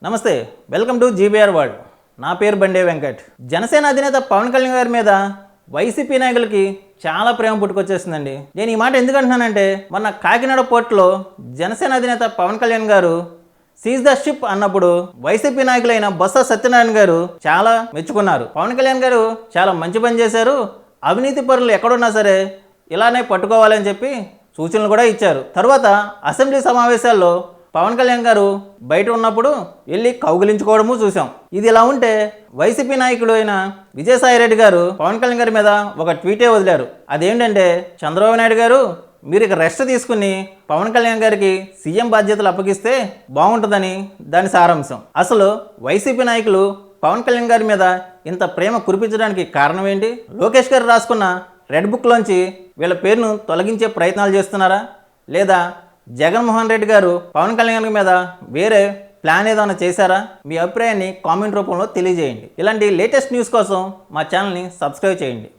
నమస్తే, welcome to GBR world. నా పేరు బండే వెంకట్. జనసేన అధినేత పవన్ కళ్యాణ్ గారి మీద వైసీపీ నాయకులకి చాలా ప్రేమ పుట్టుకొచ్చేసిందండి. నేను ఈ మాట ఎందుకు అంటున్నానంటే, మొన్న కాకినాడ పోర్టులో జనసేన అధినేత పవన్ కళ్యాణ్ గారు సీజ్ ద షిప్ అన్నప్పుడు వైసీపీ నాయకులైన బొత్స సత్యనారాయణ గారు చాలా మెచ్చుకున్నారు. పవన్ కళ్యాణ్ గారు చాలా మంచి పని చేశారు, అవినీతి పరులు ఎక్కడున్నా సరే ఇలానే పట్టుకోవాలని చెప్పి సూచనలు కూడా ఇచ్చారు. తర్వాత అసెంబ్లీ సమావేశాల్లో పవన్ కళ్యాణ్ గారు బయట ఉన్నప్పుడు వెళ్ళి కౌగిలించుకోవడము చూసాం. ఇది ఇలా ఉంటే వైసీపీ నాయకుడు అయిన విజయసాయిరెడ్డి గారు పవన్ కళ్యాణ్ గారి మీద ఒక ట్వీటే వదిలారు. అదేంటంటే, చంద్రబాబు నాయుడు గారు మీరు ఇక రెస్ట్ తీసుకుని పవన్ కళ్యాణ్ గారికి సీఎం బాధ్యతలు అప్పగిస్తే బాగుంటుందని దాని సారాంశం. అసలు వైసీపీ నాయకులు పవన్ కళ్యాణ్ గారి మీద ఇంత ప్రేమ కురిపించడానికి కారణం ఏంటి? లోకేష్ గారు రాసుకున్న రెడ్ బుక్లోంచి వీళ్ళ పేరును తొలగించే ప్రయత్నాలు చేస్తున్నారా, లేదా జగన్మోహన్ రెడ్డి గారు పవన్ కళ్యాణ్ మీద వేరే ప్లాన్ ఏదైనా చేశారా? మీ అభిప్రాయాన్ని కామెంట్ రూపంలో తెలియజేయండి. ఇలాంటి లేటెస్ట్ న్యూస్ కోసం మా ఛానల్ని సబ్స్క్రైబ్ చేయండి.